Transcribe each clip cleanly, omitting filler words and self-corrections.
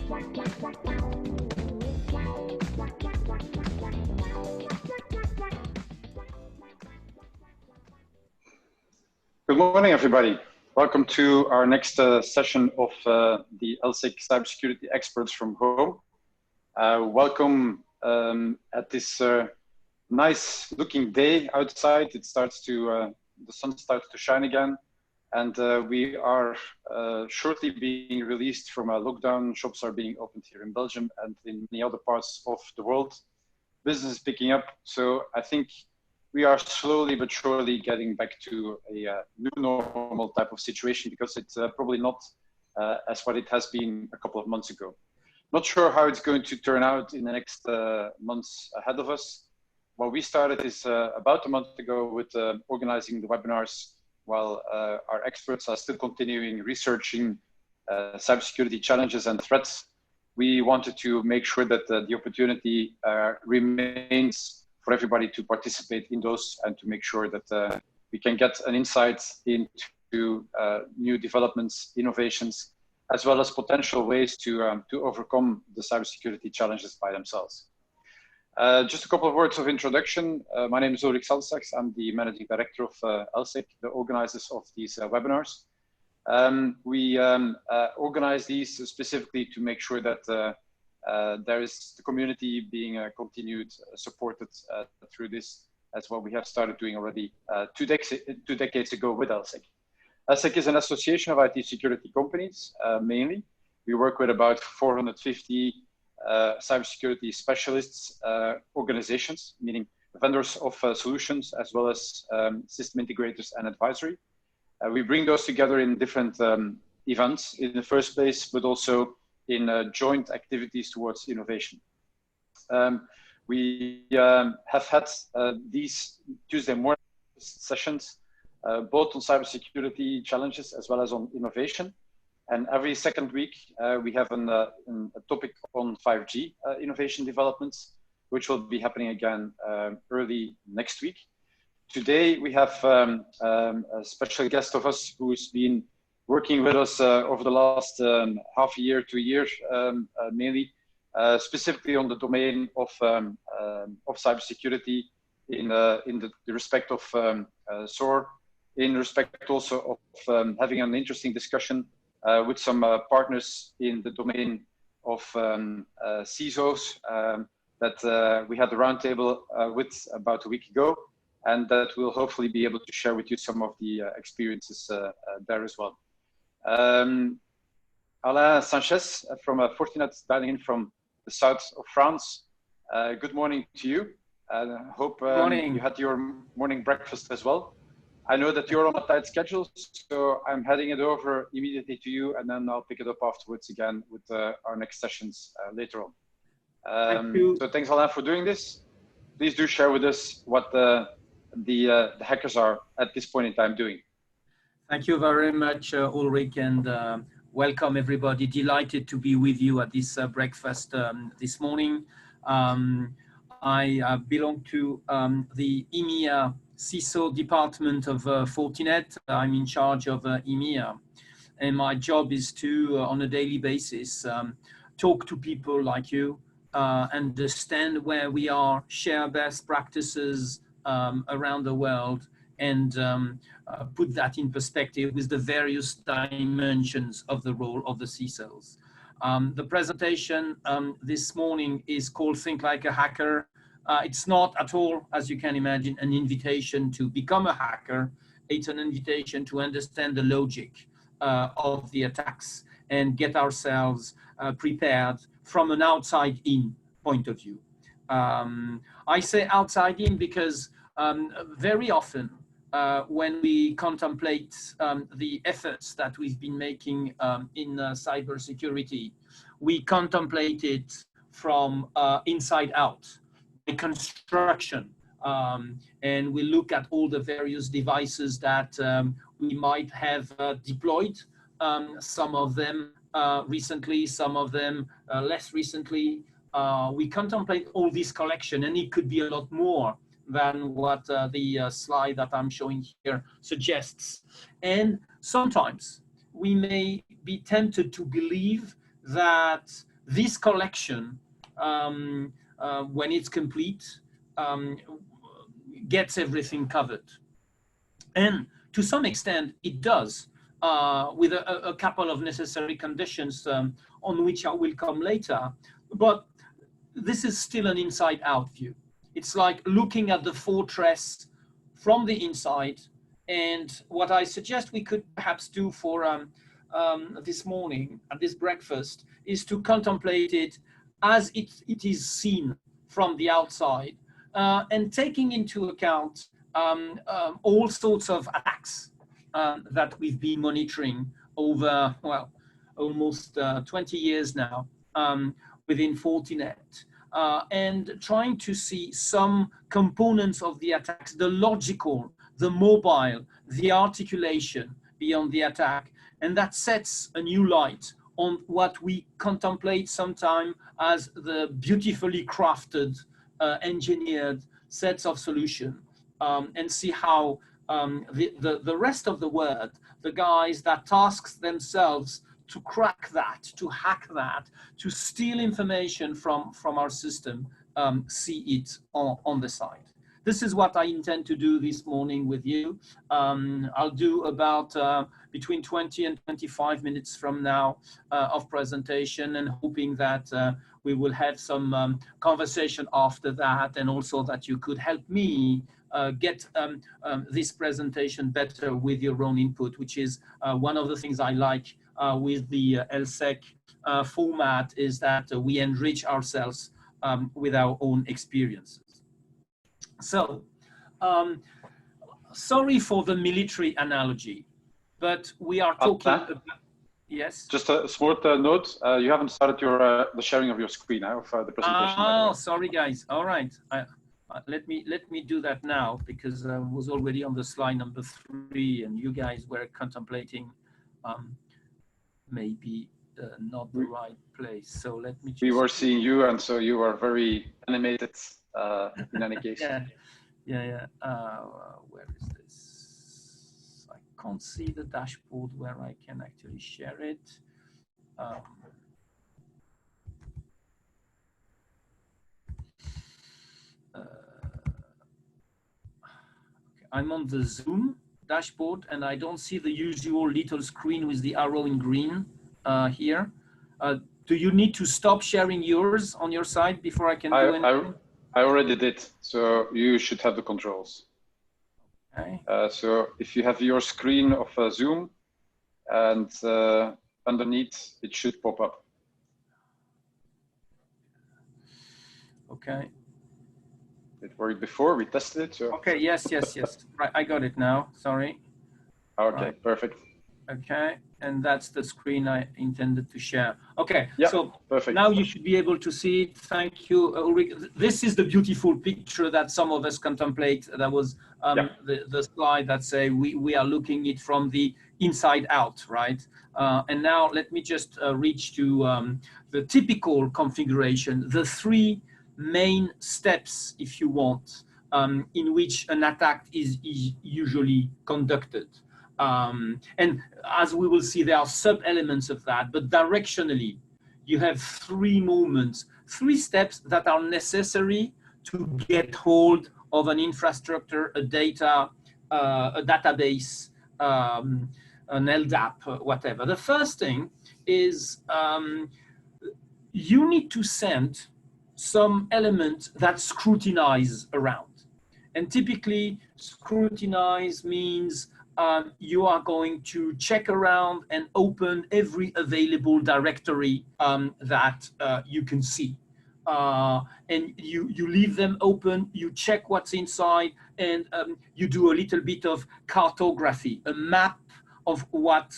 Good morning, everybody. Welcome to our next session of the LSEC CyberSecurity Experts from home. Welcome at this nice looking day outside. It starts to, the sun starts to shine again. And we are shortly being released from a lockdown. Shops are being opened here in Belgium and in many other parts of the world. Business is picking up. So I think we are slowly but surely getting back to a new normal type of situation, because it's probably not as what it has been a couple of months ago. Not sure how it's going to turn out in the next months ahead of us. What we started is about a month ago with organizing the webinars while our experts are still continuing researching cybersecurity challenges and threats. We wanted to make sure that the opportunity remains for everybody to participate in those, and to make sure that we can get an insight into new developments, innovations, as well as potential ways to overcome the cybersecurity challenges by themselves. Just a couple of words of introduction. My name is Ulrich Salzachs. I'm the Managing Director of LSEC, the organizers of these webinars. We organize these specifically to make sure that there is the community being continued supported through this, as what we have started doing already two decades ago with LSEC. LSEC is an association of IT security companies, mainly. We work with about 450 cybersecurity specialists, organizations, meaning vendors of solutions, as well as system integrators and advisory. We bring those together in different events in the first place, but also in joint activities towards innovation. We have had these Tuesday morning sessions, both on cybersecurity challenges as well as on innovation. And every second week, we have a topic on 5G innovation developments, which will be happening again early next week. Today, we have a special guest of us who's been working with us over the last half a year to a year, mainly specifically on the domain of cybersecurity in the respect of SOAR, in respect also of having an interesting discussion with some partners in the domain of CISOs that we had a roundtable with about a week ago, and that we'll hopefully be able to share with you some of the experiences there as well. Alain Sanchez from Fortinet, dialing in from the south of France. Good morning to you. I hope you had your morning breakfast as well. I know that you're on a tight schedule, so I'm heading it over immediately to you, and then I'll pick it up afterwards again with our next sessions later on. Thank you. So thanks, Alain, for doing this. Please do share with us what the hackers are at this point in time doing. Thank you very much, Ulrich, and welcome everybody. Delighted to be with you at this breakfast this morning. I belong to the EMEA CISO department of Fortinet. I'm in charge of EMEA, and my job is to, on a daily basis, talk to people like you, understand where we are, share best practices around the world, and put that in perspective with the various dimensions of the role of the CISOs. The presentation this morning is called Think Like a Hacker. It's not at all, as you can imagine, an invitation to become a hacker. It's an invitation to understand the logic of the attacks and get ourselves prepared from an outside-in point of view. I say outside-in because very often when we contemplate the efforts that we've been making in cybersecurity, we contemplate it from inside out, by construction, and we look at all the various devices that we might have deployed, some of them recently, some of them less recently. We contemplate all this collection, and it could be a lot more than what the slide that I'm showing here suggests. And sometimes we may be tempted to believe that this collection, when it's complete, gets everything covered. And to some extent, it does, with a couple of necessary conditions on which I will come later. But this is still an inside-out view. It's like looking at the fortress from the inside. And what I suggest we could perhaps do for this morning at this breakfast is to contemplate it as it is seen from the outside, and taking into account all sorts of attacks that we've been monitoring over, well, almost 20 years now within Fortinet, and trying to see some components of the attacks, the logical, the mobile, the articulation beyond the attack, and that sets a new light on what we contemplate sometimes as the beautifully crafted, engineered sets of solutions, and see how the rest of the world, the guys that task themselves to crack that, to hack that, to steal information from our system, see it on the side. This is what I intend to do this morning with you. I'll do about between 20 and 25 minutes from now of presentation, and hoping that we will have some conversation after that, and also that you could help me get this presentation better with your own input, which is one of the things I like with the LSEC format, is that we enrich ourselves with our own experiences. So, sorry for the military analogy, but we are talking about, yes? Just a small note, you haven't started your the sharing of your screen of the presentation. Oh, sorry guys. All right. Let me do that now, because I was already on the slide number 3 and you guys were contemplating maybe not the right place. So let me just... We were seeing you, and so you are very animated in any case. Yeah. Where is this? I can't see the dashboard where I can actually share it. I'm on the Zoom dashboard and I don't see the usual little screen with the arrow in green here. Do you need to stop sharing yours on your side before I can do anything? I already did, so you should have the controls. Okay. So if you have your screen of Zoom, and underneath it should pop up. Okay. It worked before, we tested it. So. Okay, yes. Right, I got it now, sorry. Okay, right. Perfect. Okay, and that's the screen I intended to share. Okay, yeah, so perfect. Now you should be able to see it. Thank you, Ulrich. This is the beautiful picture that some of us contemplate. That was the slide that say we are looking it from the inside out, right? And now let me just reach to the typical configuration, the 3 main steps, if you want, in which an attack is usually conducted. And as we will see, there are sub-elements of that, but directionally, you have 3 moments, 3 steps that are necessary to get hold of an infrastructure, a data, a database, an LDAP, whatever. The first thing is you need to send some element that scrutinize around. And typically, scrutinize means you are going to check around and open every available directory that you can see. And you leave them open, you check what's inside, and you do a little bit of cartography, a map of what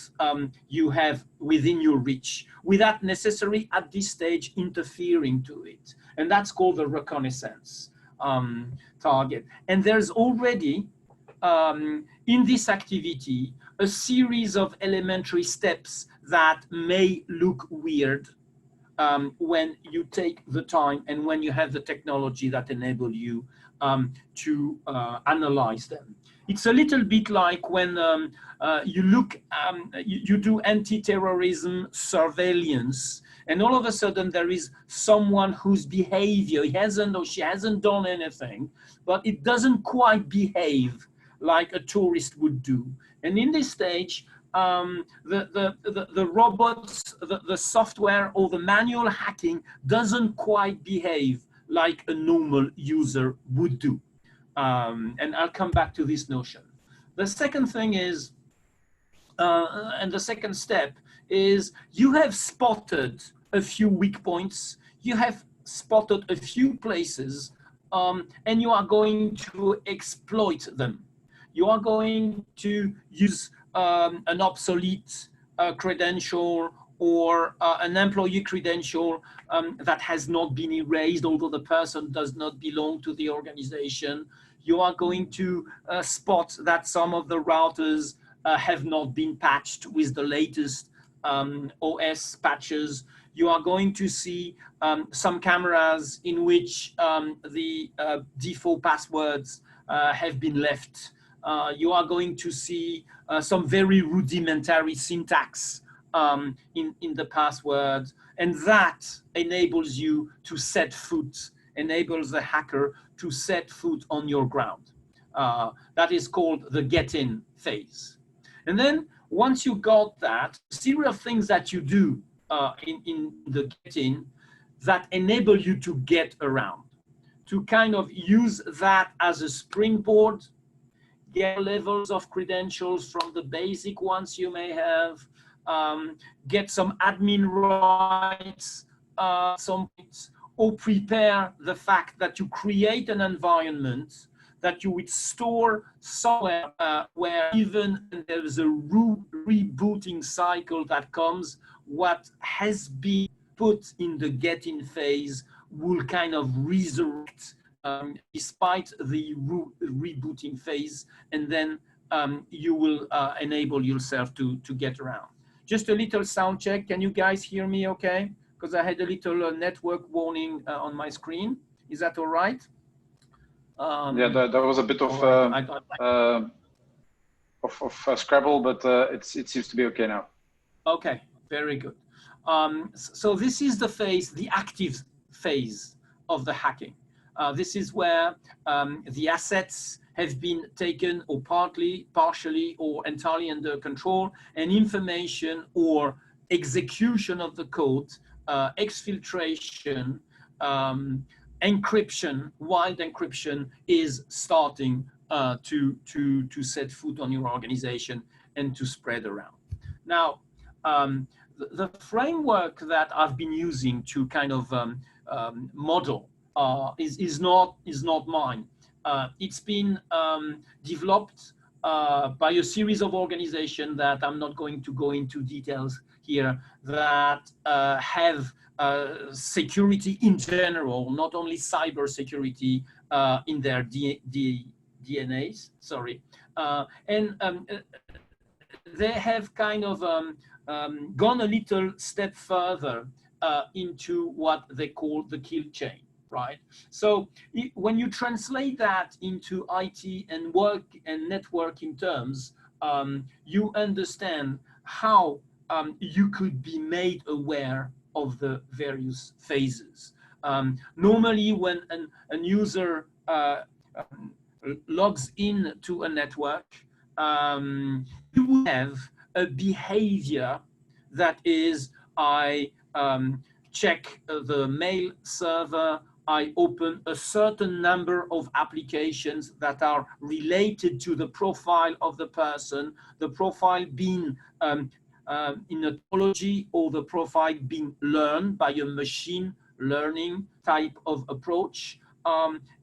you have within your reach, without necessarily at this stage interfering to it. And that's called the reconnaissance target. And there's already, in this activity, a series of elementary steps that may look weird when you take the time and when you have the technology that enable you to analyze them. It's a little bit like when you look, you do anti-terrorism surveillance, and all of a sudden there is someone whose behavior, he hasn't or she hasn't done anything, but it doesn't quite behave like a tourist would do. And in this stage, the robots, the software or the manual hacking doesn't quite behave like a normal user would do. And I'll come back to this notion. The second thing is, and the second step is, you have spotted a few weak points, you have spotted a few places, and you are going to exploit them. You are going to use an obsolete credential or an employee credential that has not been erased, although the person does not belong to the organization. You are going to spot that some of the routers have not been patched with the latest OS patches. You are going to see some cameras in which the default passwords have been left. You are going to see some very rudimentary syntax in the password, and that enables you to set foot, enables the hacker to set foot on your ground. That is called the get-in phase. And then once you got that, a series of things that you do in the get-in that enable you to get around, to kind of use that as a springboard, get levels of credentials from the basic ones you may have, get some admin rights, or prepare the fact that you create an environment that you would store somewhere where even there is a rebooting cycle that comes, what has been put in the get-in phase will kind of resurrect despite the rebooting phase, and then you will enable yourself to get around. Just a little sound check. Can you guys hear me okay? Because I had a little network warning on my screen. Is that all right? Yeah, that was a bit of Scrabble, but it seems to be okay now. Okay, very good. So this is the phase, the active phase of the hacking. This is where the assets have been taken or partially or entirely under control, and information or execution of the code, exfiltration, encryption, wild encryption is starting to set foot on your organization and to spread around. Now, the framework that I've been using to kind of model is not mine. It's been developed by a series of organizations that I'm not going to go into details here, that have security in general, not only cybersecurity in their DNAs, sorry. They have kind of gone a little step further into what they call the kill chain, right? So when you translate that into IT and work and networking terms, you understand how you could be made aware of the various phases. Normally, when a user logs in to a network, you will have a behavior that is, I check the mail server, I open a certain number of applications that are related to the profile of the person, the profile being in a topology, or the profile being learned by a machine learning type of approach.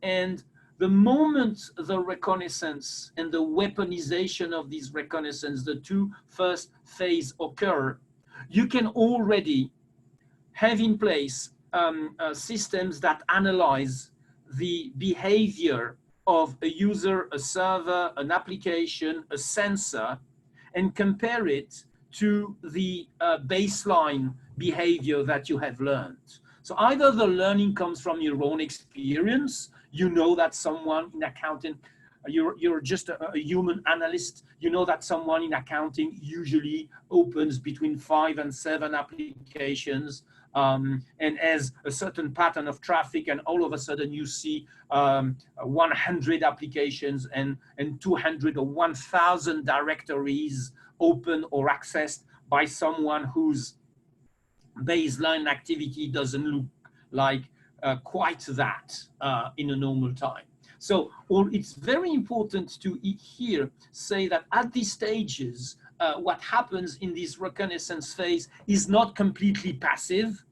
And the moment the reconnaissance and the weaponization of these reconnaissance, the two first phase occur, you can already have in place systems that analyze the behavior of a user, a server, an application, a sensor, and compare it to the baseline behavior that you have learned. So either the learning comes from your own experience, you know that someone in accounting, you're just a human analyst, you know that someone in accounting usually opens between 5 and 7 applications and has a certain pattern of traffic, and all of a sudden you see 100 applications and 200 or 1,000 directories open or accessed by someone whose baseline activity doesn't look like quite that in a normal time. So it's very important to here say that at these stages, what happens in this reconnaissance phase is not completely passive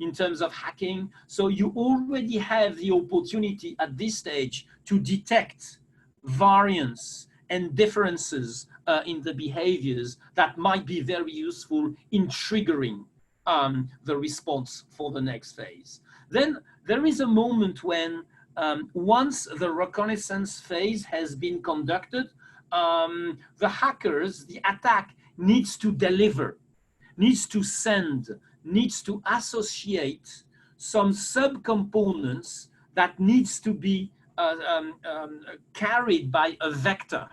in terms of hacking. So you already have the opportunity at this stage to detect variance and differences in the behaviors that might be very useful in triggering the response for the next phase. Then there is a moment when once the reconnaissance phase has been conducted, the hackers, the attack needs to deliver, needs to send, needs to associate some subcomponents that needs to be carried by a vector,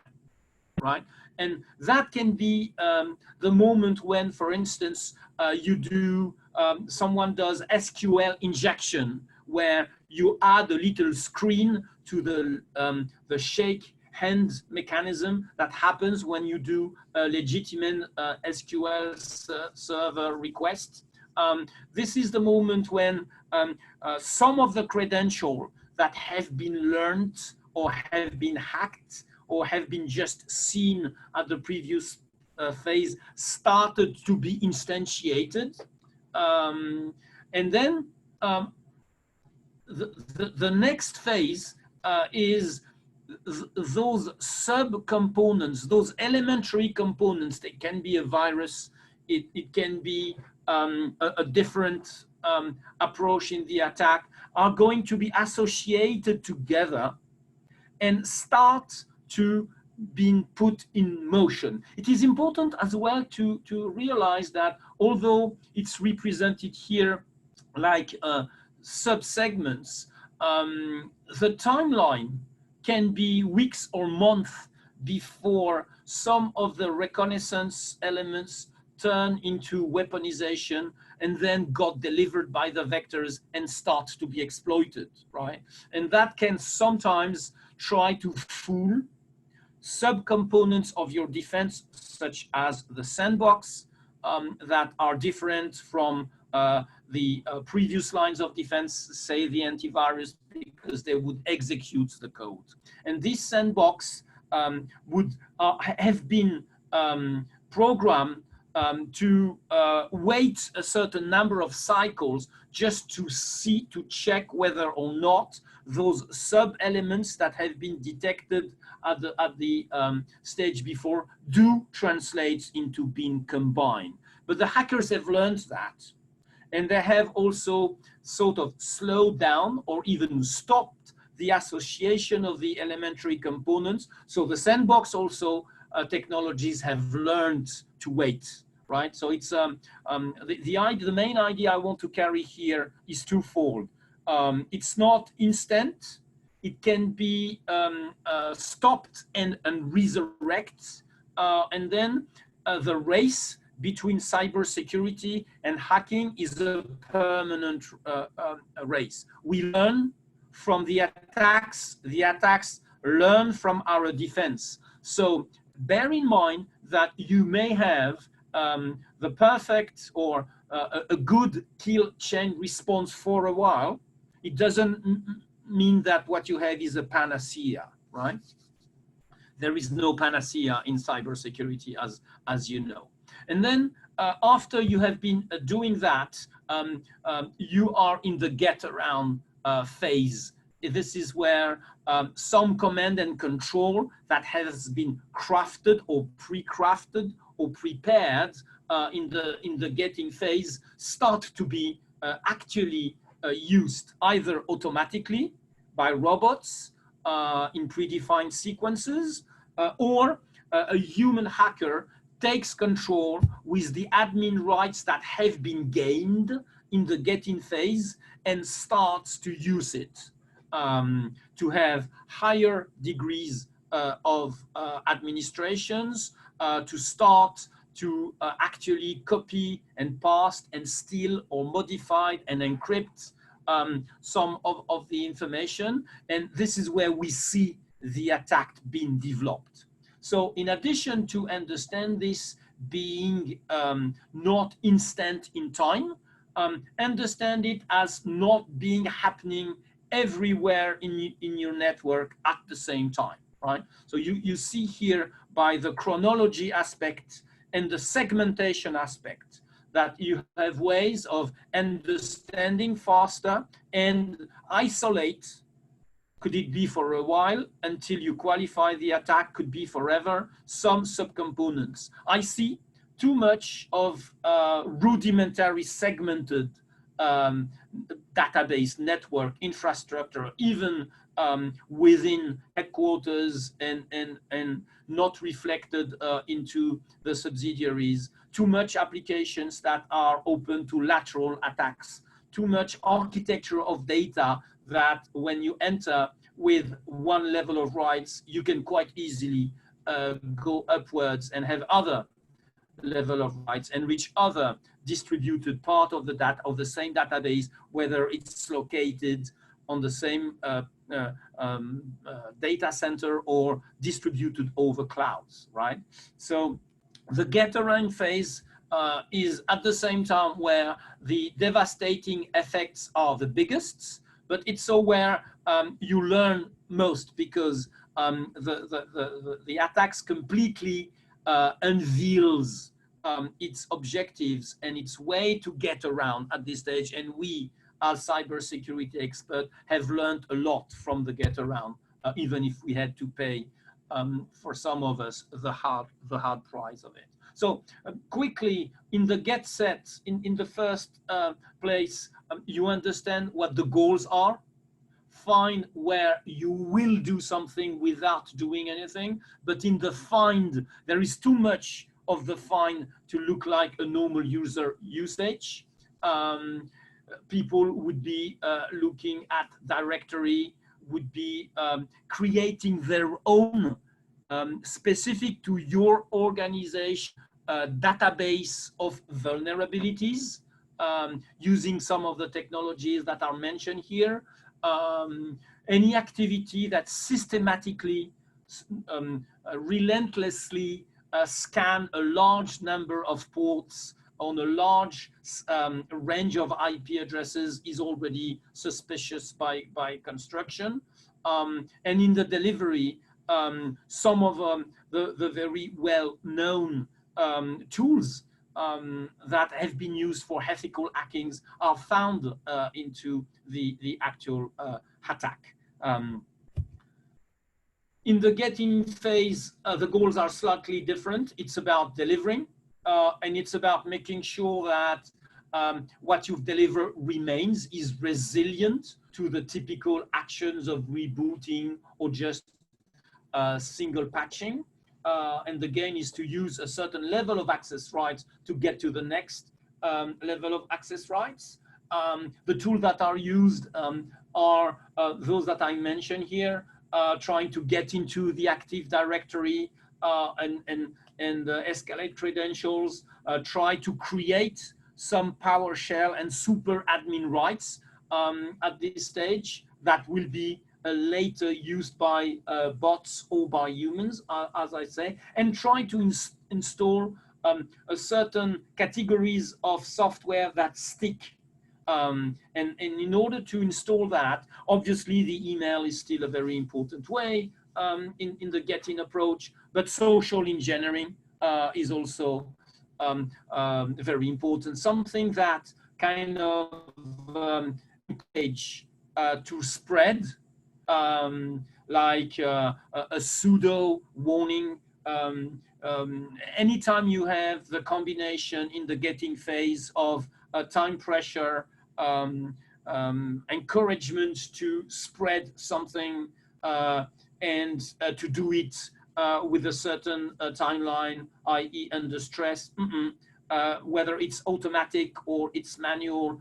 right? And that can be the moment when, for instance, someone does SQL injection, where you add a little screen to the shake hand mechanism that happens when you do a legitimate SQL server request. This is the moment when some of the credentials that have been learned or have been hacked or have been just seen at the previous phase started to be instantiated. And then the next phase is those sub-components, those elementary components. They can be a virus, it can be a different approach in the attack, are going to be associated together and start to being put in motion. It is important as well to realize that although it's represented here like sub-segments, the timeline can be weeks or months before some of the reconnaissance elements turn into weaponization and then got delivered by the vectors and start to be exploited, right? And that can sometimes try to fool subcomponents of your defense, such as the sandbox, that are different from the previous lines of defense, say the antivirus, because they would execute the code. And this sandbox would have been programmed to wait a certain number of cycles just to check whether or not those sub-elements that have been detected at the stage before do translate into being combined. But the hackers have learned that, and they have also sort of slowed down or even stopped the association of the elementary components. So the sandbox also technologies have learned to wait, right? So it's the main idea I want to carry here is twofold. It's not instant. It can be stopped and resurrect, and then the race between cybersecurity and hacking is a permanent race. We learn from the attacks learn from our defense. So bear in mind that you may have the perfect or a good kill chain response for a while. It doesn't mean that what you have is a panacea, right? There is no panacea in cybersecurity, as you know. And then after you have been doing that, you are in the get around phase. This is where some command and control that has been crafted or pre-crafted or prepared in the getting phase start to be actually used either automatically by robots in predefined sequences or a human hacker takes control with the admin rights that have been gained in the get-in phase and starts to use it to have higher degrees of administrations, to start to actually copy and paste and steal or modify and encrypt some of the information. And this is where we see the attack being developed. So in addition to understand this being not instant in time, understand it as not being happening everywhere in your network at the same time, right? So you see here by the chronology aspect and the segmentation aspect that you have ways of understanding faster and isolate. Could it be for a while until you qualify the attack? Could be forever. Some subcomponents. I see too much of rudimentary segmented database network infrastructure, even within headquarters and not reflected into the subsidiaries. Too much applications that are open to lateral attacks. Too much architecture of data that when you enter with one level of rights, you can quite easily go upwards and have other level of rights and reach other distributed part of the data of the same database, whether it's located on the same data center or distributed over clouds, right? So the get around phase is at the same time where the devastating effects are the biggest, but it's also where you learn most, because the attacks completely unveils its objectives and its way to get around at this stage. And we, as cybersecurity experts, have learned a lot from the get around, even if we had to pay for some of us the hard price of it. So quickly, in the get set, in the first place, you understand what the goals are. Find where you will do something without doing anything. But in the find, there is too much of the find to look like a normal user usage. People would be looking at directory, would be creating their own specific to your organization database of vulnerabilities, using some of the technologies that are mentioned here. Any activity that systematically, relentlessly scan a large number of ports on a large range of IP addresses is already suspicious by construction. And in the delivery, some of the very well-known tools that have been used for ethical hackings are found into the actual attack. In the getting phase, the goals are slightly different. It's about delivering, and it's about making sure that what you've delivered remains, is resilient to the typical actions of rebooting or just single patching. And the gain is to use a certain level of access rights to get to the next level of access rights. The tools that are used are those that I mentioned here, trying to get into the Active Directory and escalate credentials, try to create some PowerShell and super admin rights at this stage that will be later used by bots or by humans, as I say, and try to install a certain categories of software that stick. And in order to install that, obviously the email is still a very important way in the get-in approach, but social engineering is also very important. Something that kind of encourage to spread, like a pseudo warning. Anytime you have the combination in the getting phase of time pressure, encouragement to spread something, and to do it with a certain timeline, i.e. under stress. Whether it's automatic or it's manual,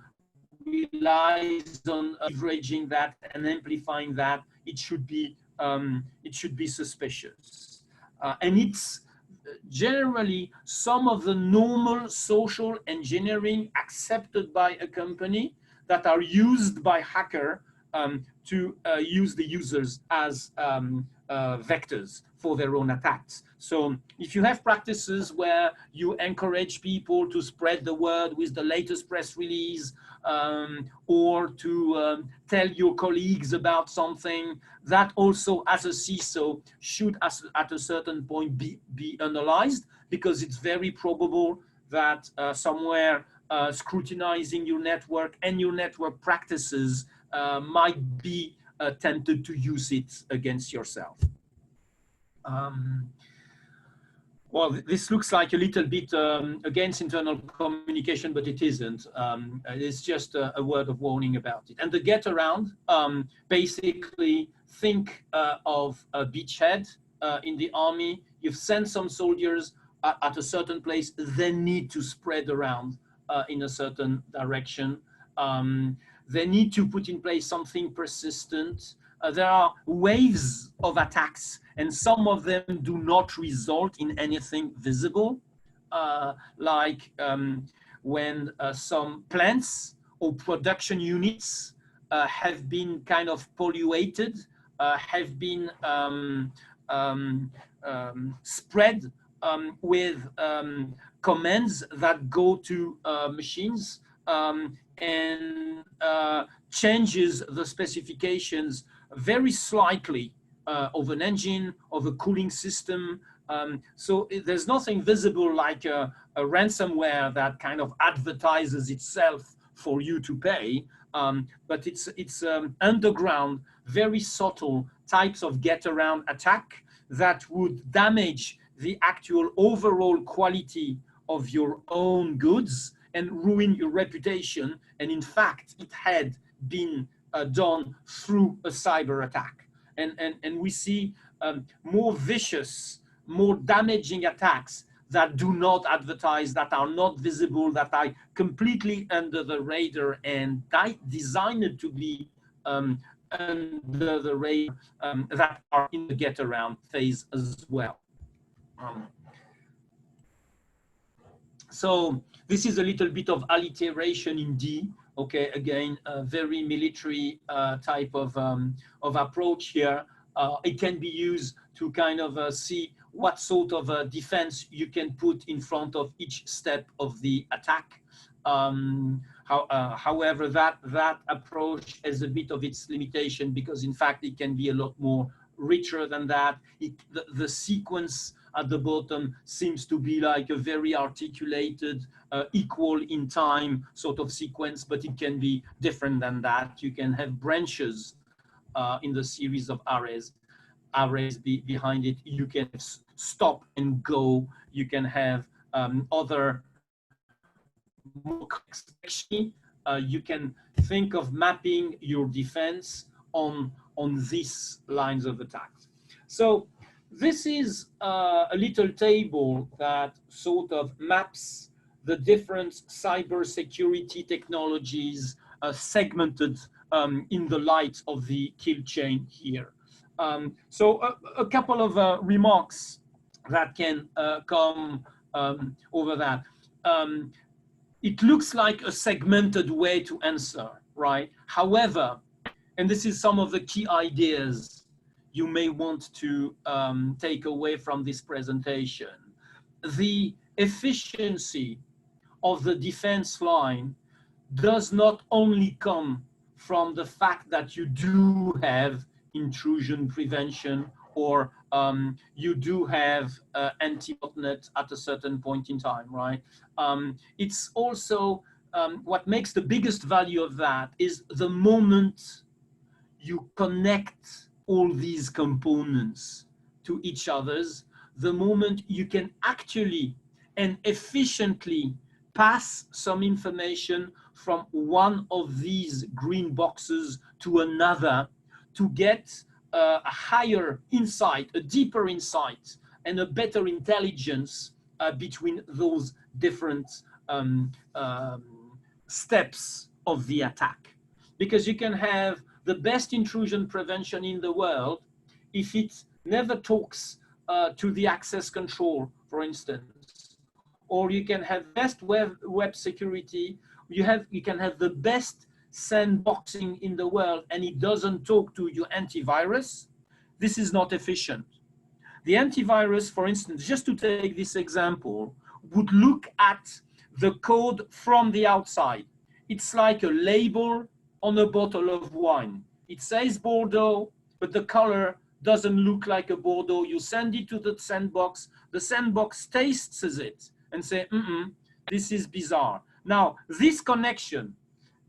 relies on leveraging that and amplifying that. It should be suspicious, and it's generally some of the normal social engineering accepted by a company that are used by hacker to use the users as vectors for their own attacks. So if you have practices where you encourage people to spread the word with the latest press release, or to tell your colleagues about something, that also as a CISO should at a certain point be analyzed, because it's very probable that somewhere scrutinizing your network and your network practices might be tempted to use it against yourself. Well, this looks like a little bit against internal communication, but it isn't. It's just a word of warning about it. And the get around, basically think of a beachhead in the army. You've sent some soldiers at a certain place, they need to spread around in a certain direction. They need to put in place something persistent. There are waves of attacks, and some of them do not result in anything visible, like when some plants or production units have been kind of polluted, have been spread with commands that go to machines and changes the specifications very slightly of an engine, of a cooling system. So there's nothing visible like a ransomware that kind of advertises itself for you to pay, but it's underground, very subtle types of get-around attack that would damage the actual overall quality of your own goods and ruin your reputation. And in fact, it had been done through a cyber attack. And we see more vicious, more damaging attacks that do not advertise, that are not visible, that are completely under the radar and designed to be under the radar, that are in the get around phase as well. So this is a little bit of alliteration in D. Okay, again, a very military type of approach here. It can be used to kind of see what sort of defense you can put in front of each step of the attack. However, that approach has a bit of its limitation, because in fact it can be a lot more richer than that. The sequence at the bottom seems to be like a very articulated, equal in time sort of sequence, but it can be different than that. You can have branches in the series of arrays behind it. You can stop and go. You can have other more complexity. You can think of mapping your defense on these lines of attack. So this is a little table that sort of maps the different cybersecurity technologies segmented in the light of the kill chain here. So a couple of remarks that can come over that. It looks like a segmented way to answer, right? However, and this is some of the key ideas you may want to take away from this presentation. The efficiency of the defense line does not only come from the fact that you do have intrusion prevention, or you do have anti-botnet at a certain point in time, right? It's also what makes the biggest value of that is the moment you connect all these components to each other's, the moment you can actually and efficiently pass some information from one of these green boxes to another to get a higher insight, a deeper insight, and a better intelligence between those different steps of the attack. Because you can have the best intrusion prevention in the world if it never talks to the access control, for instance. Or you can have best web security, you can have the best sandboxing in the world and it doesn't talk to your antivirus. This is not efficient. The antivirus, for instance, just to take this example, would look at the code from the outside. It's like a label on a bottle of wine. It says Bordeaux, but the color doesn't look like a Bordeaux. You send it to the sandbox tastes it and say, this is bizarre. Now, this connection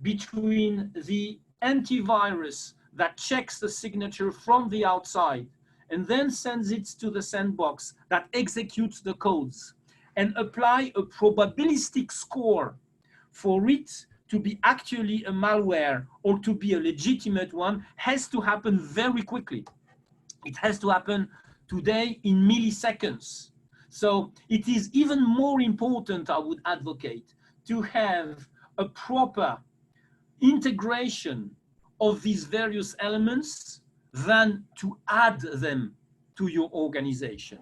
between the antivirus that checks the signature from the outside and then sends it to the sandbox that executes the codes and apply a probabilistic score for it to be actually a malware or to be a legitimate one has to happen very quickly. It has to happen today in milliseconds. So it is even more important, I would advocate, to have a proper integration of these various elements than to add them to your organization.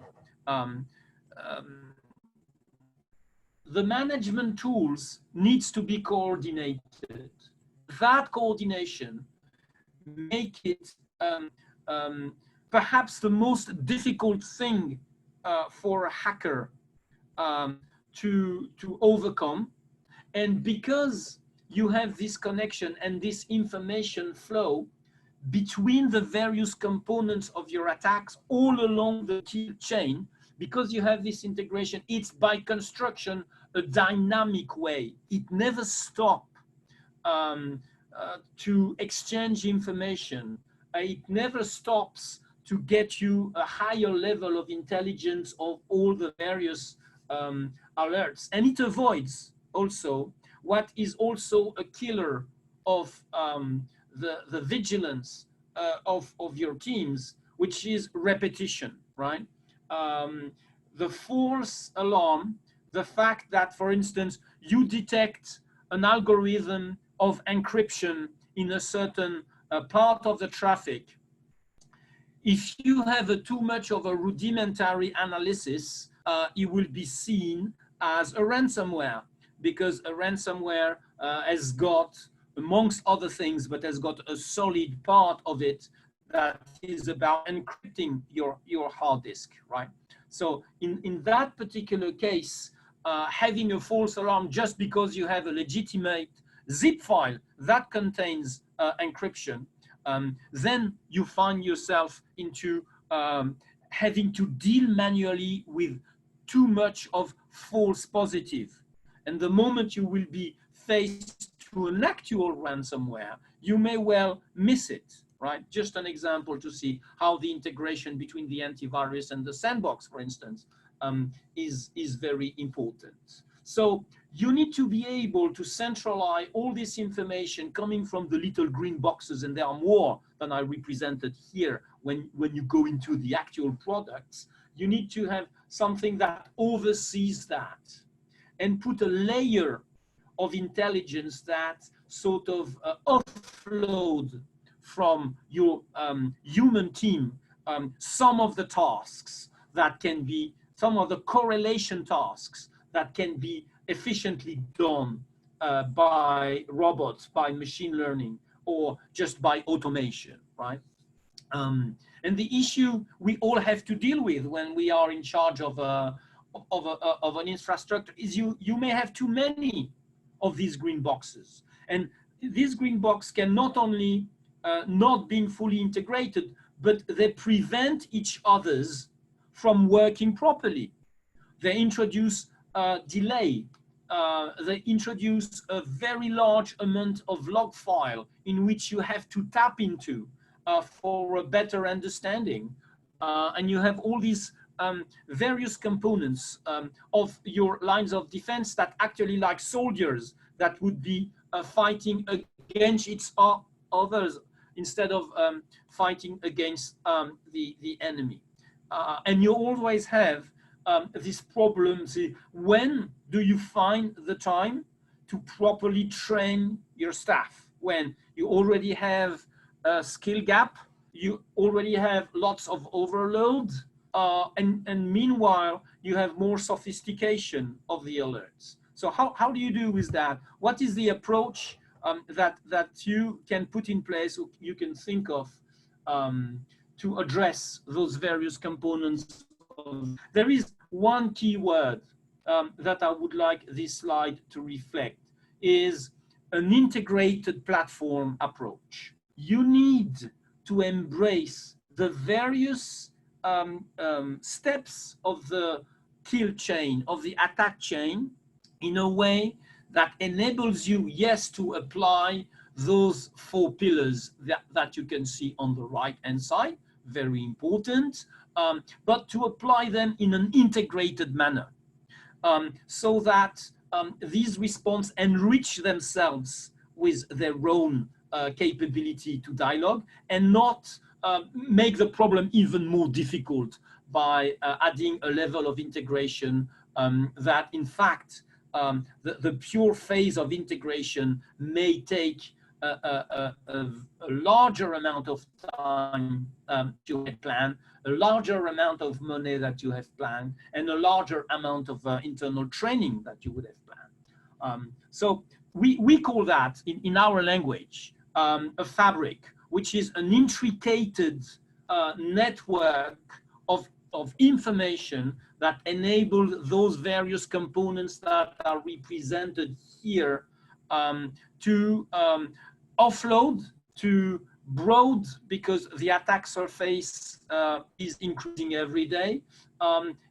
The management tools needs to be coordinated. That coordination make it perhaps the most difficult thing for a hacker to overcome. And because you have this connection and this information flow between the various components of your attacks all along the kill chain, because you have this integration, it's by construction a dynamic way. It never stops to exchange information. It never stops to get you a higher level of intelligence of all the various alerts. And it avoids also what is also a killer of the vigilance of your teams, which is repetition, right? The false alarm, the fact that, for instance, you detect an algorithm of encryption in a certain part of the traffic. If you have too much of a rudimentary analysis, it will be seen as a ransomware, because a ransomware has got, amongst other things, but has got a solid part of it that is about encrypting your hard disk, right? So in that particular case, having a false alarm just because you have a legitimate zip file that contains encryption, then you find yourself into having to deal manually with too much of false positive. And the moment you will be faced to an actual ransomware, you may well miss it, right? Just an example to see how the integration between the antivirus and the sandbox, for instance, is very important. So you need to be able to centralize all this information coming from the little green boxes, and there are more than I represented here. When you go into the actual products, you need to have something that oversees that and put a layer of intelligence that sort of offload from your human team some of the tasks that can be, some of the correlation tasks that can be efficiently done by robots, by machine learning, or just by automation, right? And the issue we all have to deal with when we are in charge of an infrastructure is you may have too many of these green boxes. And this green box can not only not being fully integrated, but they prevent each others from working properly. They introduce delay. They introduce a very large amount of log file in which you have to tap into for a better understanding. And you have all these various components of your lines of defense that actually, like soldiers that would be fighting against each others instead of fighting against the enemy. And you always have this problem. See, when do you find the time to properly train your staff? When you already have a skill gap, you already have lots of overload, and meanwhile, you have more sophistication of the alerts. So how do you do with that? What is the approach that you can put in place, or you can think of to address those various components? There is one key word that I would like this slide to reflect, is an integrated platform approach. You need to embrace the various steps of the kill chain, of the attack chain, in a way that enables you, yes, to apply those 4 pillars that you can see on the right-hand side, very important, but to apply them in an integrated manner, so that these responses enrich themselves with their own capability to dialogue, and not make the problem even more difficult by adding a level of integration that, in fact, the pure phase of integration may take a larger amount of time to plan, a larger amount of money that you have planned, and a larger amount of internal training that you would have planned. So we call that, in our language, a fabric, which is an intricate network of information that enable those various components that are represented here to offload, to broad, because the attack surface is increasing every day,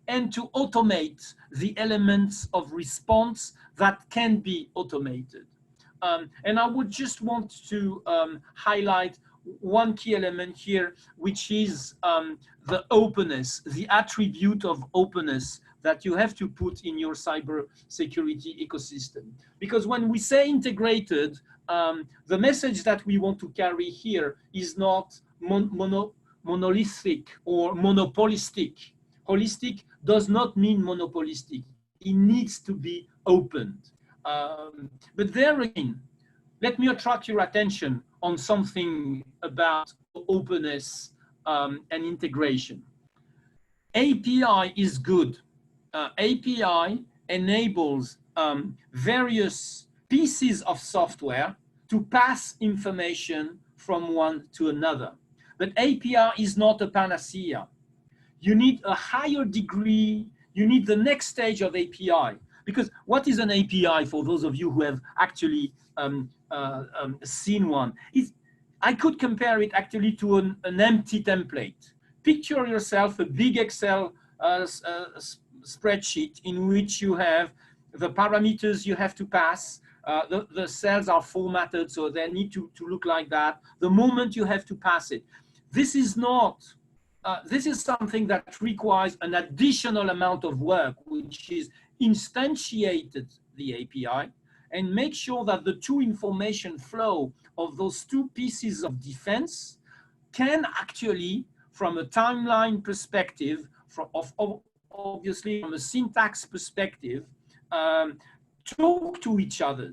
and to automate the elements of response that can be automated. And I would just want to highlight one key element here, which is the openness, the attribute of openness that you have to put in your cyber security ecosystem. Because when we say integrated, the message that we want to carry here is not monolithic or monopolistic. Holistic does not mean monopolistic. It needs to be opened. But there again, let me attract your attention on something about openness and integration. API is good. API enables various pieces of software to pass information from one to another. But API is not a panacea. You need a higher degree, you need the next stage of API. Because what is an API, for those of you who have actually seen one? I could compare it actually to an empty template. Picture yourself a big Excel spreadsheet in which you have the parameters you have to pass. The cells are formatted, so they need to look like that. The moment you have to pass it. This is not, this is something that requires an additional amount of work, which is instantiated the API and make sure that the two information flow of those two pieces of defense can actually, from a timeline perspective, obviously from a syntax perspective, talk to each other.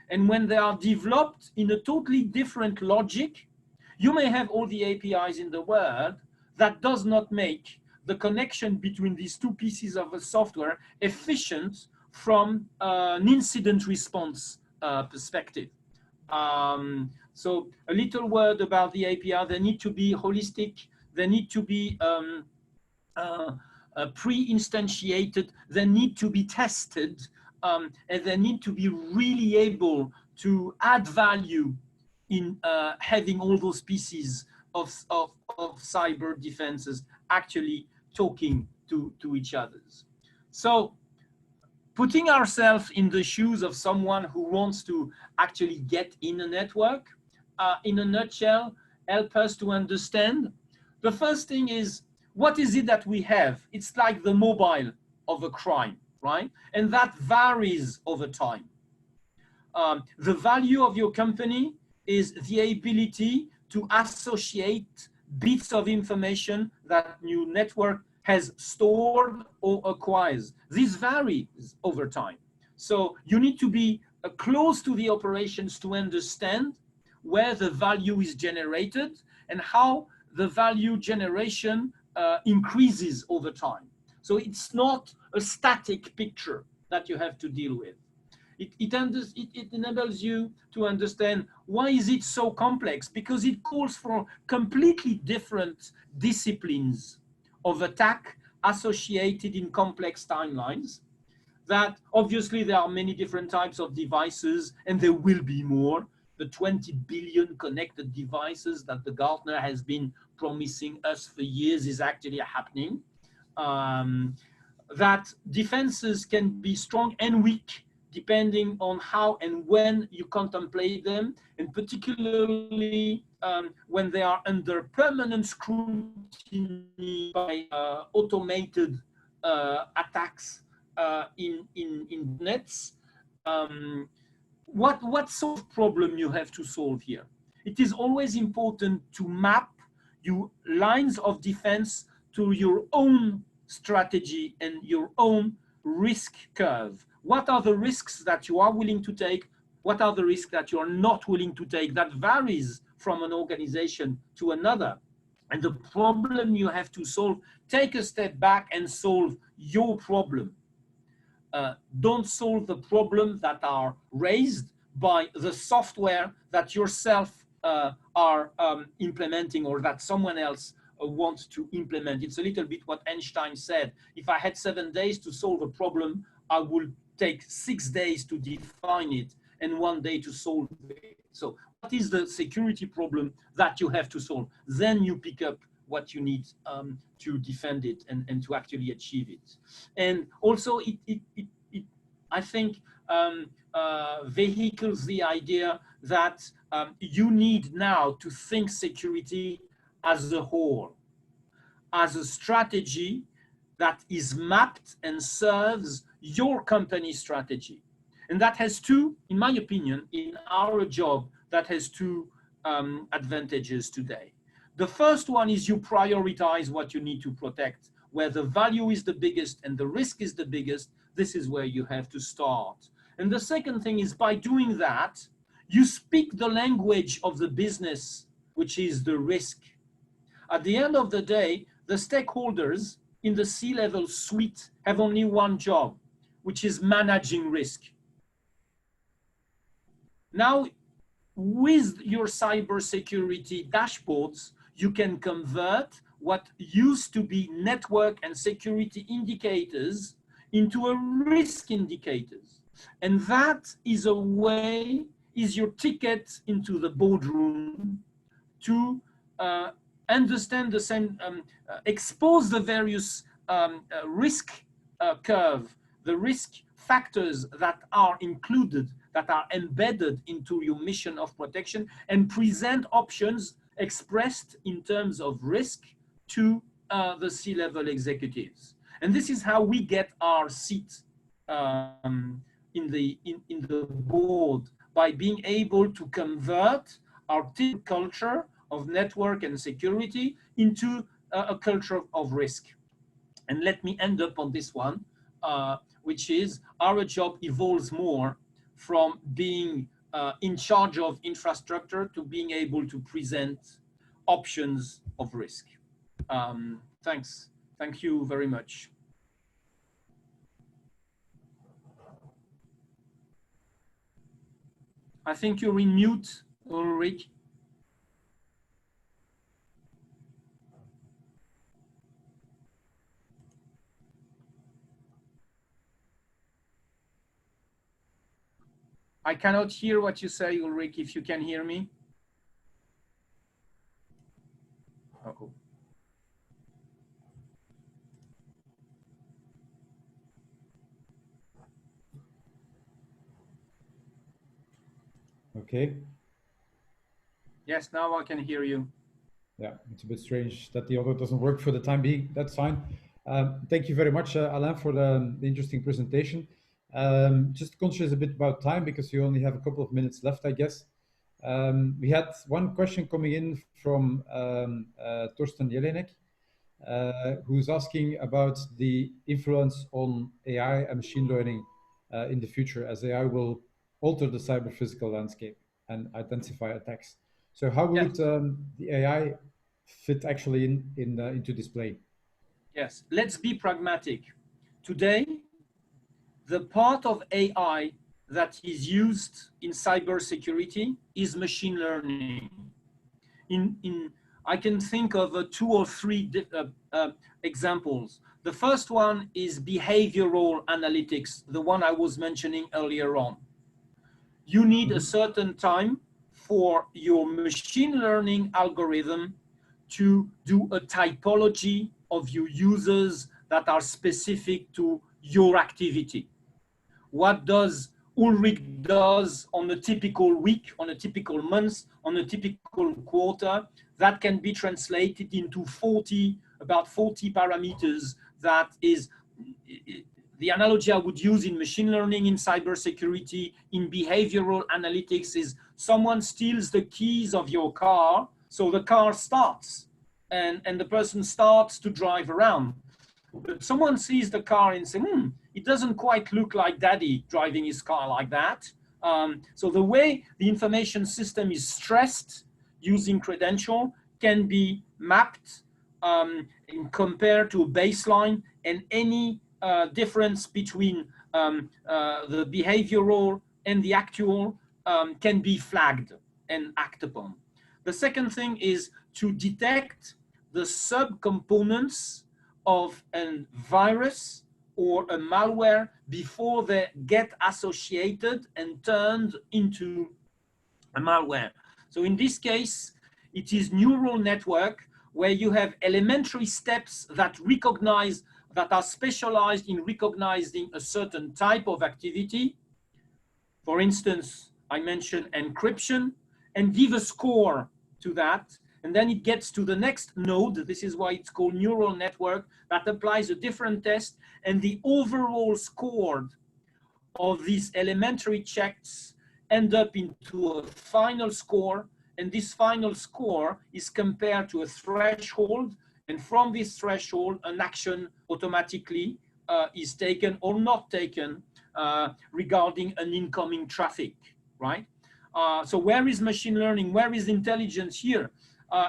And when they are developed in a totally different logic, you may have all the APIs in the world that does not make the connection between these two pieces of the software efficient from an incident response perspective. So a little word about the API. They need to be holistic. They need to be pre-instantiated. They need to be tested. And they need to be really able to add value in having all those pieces of cyber defenses actually talking to each other. So putting ourselves in the shoes of someone who wants to actually get in a network, in a nutshell, help us to understand. The first thing is, what is it that we have? It's like the mobile of a crime, right? And that varies over time. The value of your company is the ability to associate bits of information that new network has stored or acquires. This varies over time. So you need to be close to the operations to understand where the value is generated and how the value generation increases over time. So it's not a static picture that you have to deal with. It enables you to understand why is it so complex, because it calls for completely different disciplines of attack associated in complex timelines. That obviously there are many different types of devices, and there will be more. The 20 billion connected devices that the Gartner has been promising us for years is actually happening. That defenses can be strong and weak depending on how and when you contemplate them, and particularly when they are under permanent scrutiny by automated attacks in nets. What sort of problem you have to solve here? It is always important to map your lines of defense to your own strategy and your own risk curve. What are the risks that you are willing to take? What are the risks that you are not willing to take? That varies from an organization to another. And the problem you have to solve, take a step back and solve your problem. Don't solve the problems that are raised by the software that yourself are implementing or that someone else wants to implement. It's a little bit what Einstein said. If I had 7 days to solve a problem, I would take 6 days to define it and 1 day to solve it. So what is the security problem that you have to solve? Then you pick up what you need to defend it and to actually achieve it. And also I think vehicles the idea that you need now to think security as a whole, as a strategy that is mapped and serves your company strategy. And that has two, in my opinion, in our job, that has two advantages today. The first one is you prioritize what you need to protect, where the value is the biggest and the risk is the biggest. This is where you have to start. And the second thing is, by doing that, you speak the language of the business, which is the risk. At the end of the day, the stakeholders in the C-level suite have only one job, which is managing risk. Now, with your cybersecurity dashboards, you can convert what used to be network and security indicators into a risk indicators. And that is a way, is your ticket into the boardroom to understand the same, expose the various risk curve, the risk factors that are included, that are embedded into your mission of protection, and present options expressed in terms of risk to the C-level executives. And this is how we get our seat in the board, by being able to convert our team culture of network and security into a culture of risk. And let me end up on this one, which is our job evolves more from being in charge of infrastructure to being able to present options of risk. Thanks. Thank you very much. I think you're in mute, Ulrich. I cannot hear what you say, Ulrich, if you can hear me. Uh-oh. Okay. Yes, now I can hear you. Yeah, it's a bit strange that the audio doesn't work for the time being. That's fine. Thank you very much, Alain, for the interesting presentation. Just conscious a bit about time because you only have a couple of minutes left, I guess. We had one question coming in from Torsten Jelinek, who's asking about the influence on AI and machine learning in the future, as AI will alter the cyber-physical landscape and intensify attacks. So how would the AI fit actually into this play? Yes, let's be pragmatic. Today, the part of AI that is used in cybersecurity is machine learning. I can think of 2 or 3 examples. The first one is behavioral analytics, the one I was mentioning earlier on. You need a certain time for your machine learning algorithm to do a typology of your users that are specific to your activity. What does Ulrich does on a typical week, on a typical month, on a typical quarter, that can be translated into about 40 parameters. That is the analogy I would use in machine learning, in cybersecurity, in behavioral analytics is someone steals the keys of your car, so the car starts and the person starts to drive around. But someone sees the car and says, it doesn't quite look like daddy driving his car like that. So the way the information system is stressed using credential can be mapped and compared to a baseline, and any difference between the behavioral and the actual can be flagged and acted upon. The second thing is to detect the subcomponents of a virus or a malware before they get associated and turned into a malware. So in this case, it is neural network where you have elementary steps that recognize, that are specialized in recognizing a certain type of activity. For instance, I mentioned encryption, and give a score to that. And then it gets to the next node. This is why it's called neural network, that applies a different test. And the overall score of these elementary checks end up into a final score. And this final score is compared to a threshold. And from this threshold, an action automatically is taken or not taken regarding an incoming traffic, right? So where is machine learning? Where is intelligence here?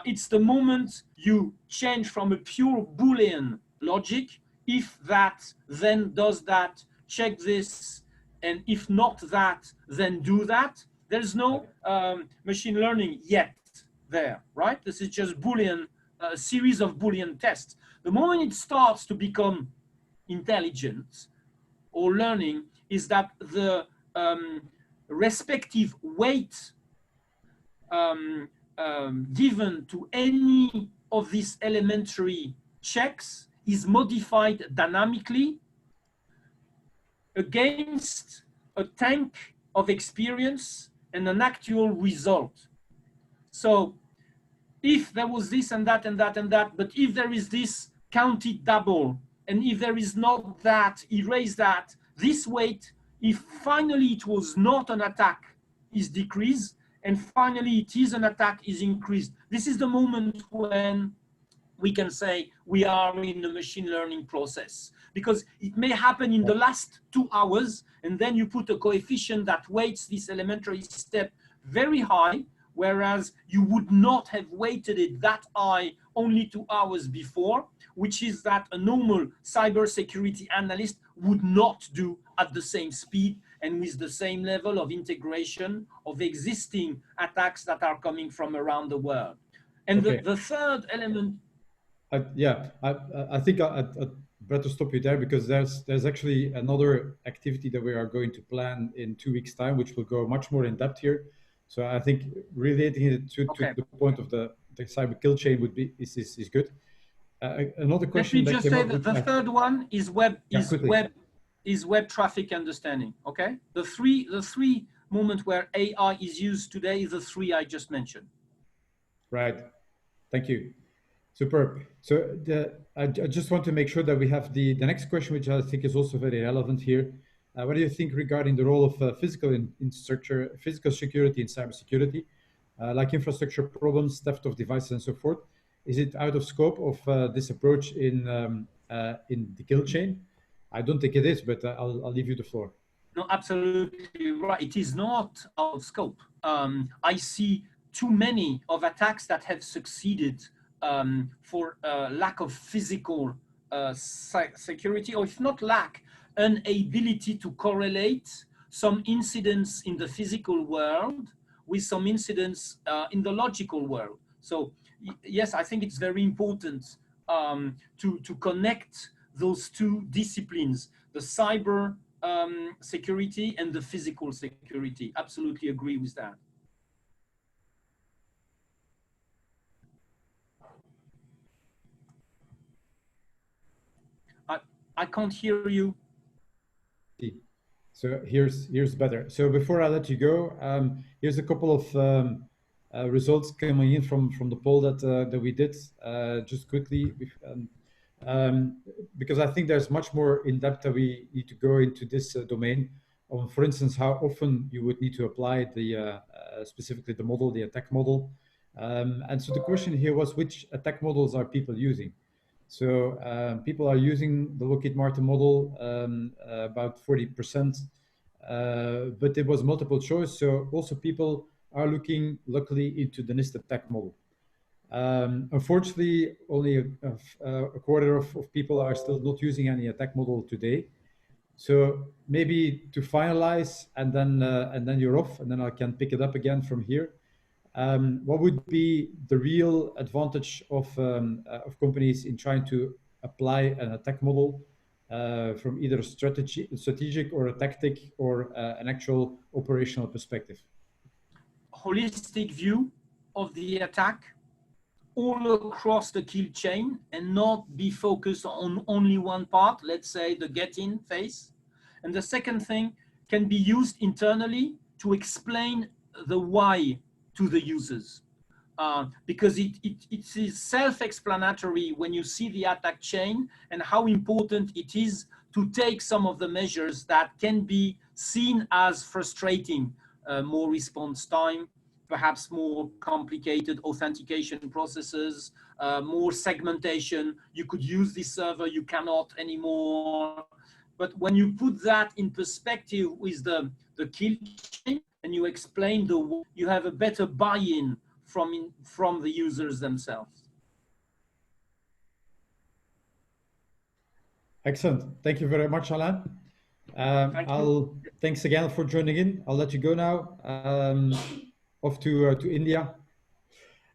It's the moment you change from a pure Boolean logic, if that, then does that, check this, and if not that, then do that. There's no machine learning yet there, right? This is just Boolean, a series of Boolean tests. The moment it starts to become intelligent or learning is that the respective weight given to any of these elementary checks is modified dynamically against a tank of experience and an actual result. So if there was this and that and that and that, but if there is this, count it double. And if there is not that, erase that. This weight, if finally it was not an attack, is decreased, and finally it is an attack, is increased. This is the moment when we can say we are in the machine learning process, because it may happen in the last 2 hours, and then you put a coefficient that weights this elementary step very high, whereas you would not have weighted it that high only 2 hours before, which is that a normal cybersecurity analyst would not do at the same speed and with the same level of integration of existing attacks that are coming from around the world. And the third element. I think I'd better stop you there, because there's actually another activity that we are going to plan in 2 weeks' time, which will go much more in depth here. So I think relating it to the point of the cyber kill chain would be is good. Another question. Let me just say that the third one is web traffic understanding. Okay, the three moments where AI is used today, the 3 I just mentioned. Right. Thank you. Superb. So I just want to make sure that we have the next question, which I think is also very relevant here. What do you think regarding the role of physical infrastructure, physical security in cybersecurity? like infrastructure problems, theft of devices, and so forth. Is it out of scope of this approach in the kill chain? I don't think it is, but I'll leave you the floor. No, absolutely right. It is not out of scope. I see too many of attacks that have succeeded for lack of physical security, or if not lack, an ability to correlate some incidents in the physical world with some incidents in the logical world. So yes, I think it's very important to connect those two disciplines, the cyber security and the physical security. Absolutely agree with that. I can't hear you. So here's better. So before I let you go, here's a couple of results coming in from the poll that we did just quickly, because I think there's much more in depth that we need to go into this domain. For instance, how often you would need to apply the specifically the model, the attack model. And so the question here was, which attack models are people using? So people are using the Lockheed Martin model, about 40%, but it was multiple choice. So also people are looking, luckily, into the NIST attack model. Unfortunately, only a quarter of people are still not using any attack model today. So maybe to finalize, and then you're off, and then I can pick it up again from here. What would be the real advantage of companies in trying to apply an attack model from either a strategic or a tactic or an actual operational perspective? Holistic view of the attack all across the kill chain and not be focused on only one part, let's say the get-in phase. And the second thing can be used internally to explain the why to the users. Because it is self-explanatory when you see the attack chain and how important it is to take some of the measures that can be seen as frustrating, more response time, perhaps more complicated authentication processes, more segmentation. You could use this server, you cannot anymore. But when you put that in perspective with the kill chain and you explain you have a better buy-in from the users themselves. Excellent. Thank you very much, Alain. Thanks again for joining in. I'll let you go now. Off to India.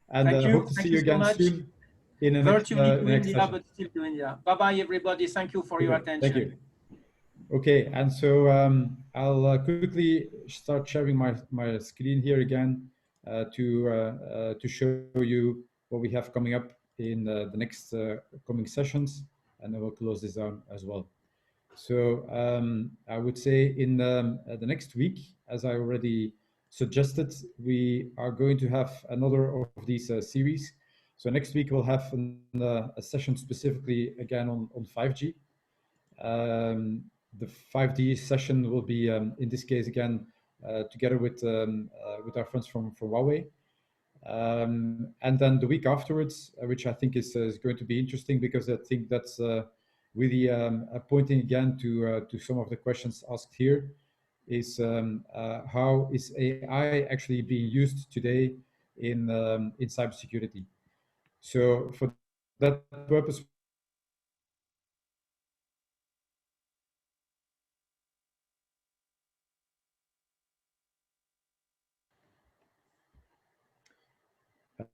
And hope to see you again soon. Virtually to India, but still to India. Bye-bye, everybody. Thank you for your attention. Thank you. Okay, and so I'll quickly start sharing my screen here again to show you what we have coming up in the next coming sessions, and then we'll close this down as well. So I would say in the next week, as I already suggested, we are going to have another of these series. So next week we'll have a session specifically again on 5G. The 5G session will be, in this case again, together with our friends from Huawei. And then the week afterwards, which I think is going to be interesting, because I think that's really pointing again to some of the questions asked here, is how is AI actually being used today in cybersecurity? So for that purpose,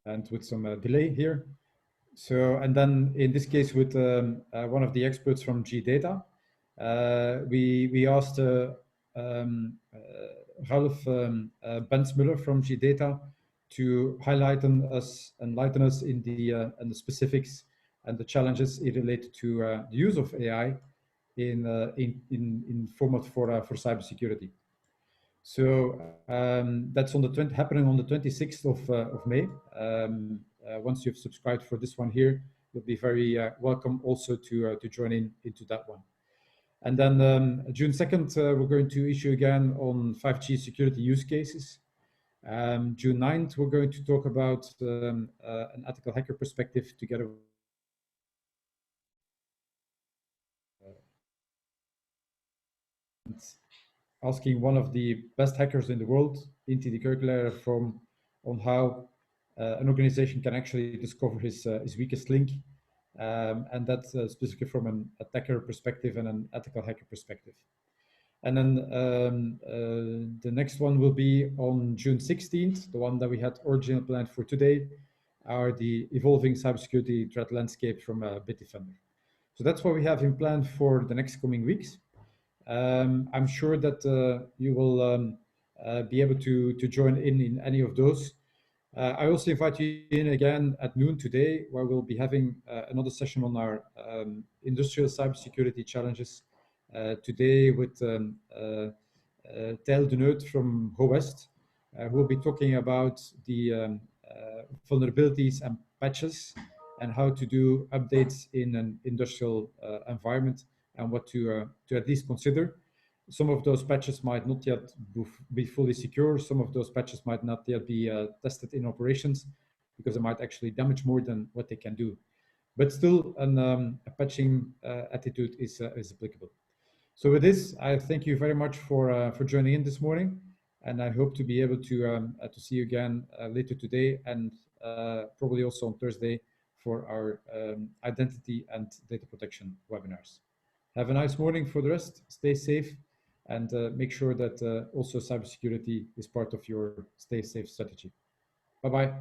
and with some delay here. So, and then in this case with one of the experts from GData, we asked Ralph Bensmuller from GData to enlighten us in the specifics and the challenges related to the use of AI in format for cybersecurity. So that's on happening on the 26th of May. Once you've subscribed for this one here, you'll be very welcome also to join into that one. And then June 2nd, we're going to issue again on 5G security use cases. June 9th, we're going to talk about an ethical hacker perspective together asking one of the best hackers in the world, Inti de Keukelaar, on how an organization can actually discover his weakest link, and that's specifically from an attacker perspective and an ethical hacker perspective. And then the next one will be on June 16th, the one that we had originally planned for today, are the evolving cybersecurity threat landscape from Bitdefender. So that's what we have in plan for the next coming weeks. I'm sure that you will be able to join in any of those. I also invite you in again at noon today, where we'll be having another session on our industrial cybersecurity challenges. Today with Thijl de Neut from Ho West, who will be talking about the vulnerabilities and patches and how to do updates in an industrial environment and what to at least consider. Some of those patches might not yet be fully secure. Some of those patches might not yet be tested in operations because they might actually damage more than what they can do. But still, a patching attitude is applicable. So with this, I thank you very much for joining in this morning, and I hope to be able to see you again later today and probably also on Thursday for our identity and data protection webinars. Have a nice morning for the rest. Stay safe, and make sure that also cybersecurity is part of your stay safe strategy. Bye-bye.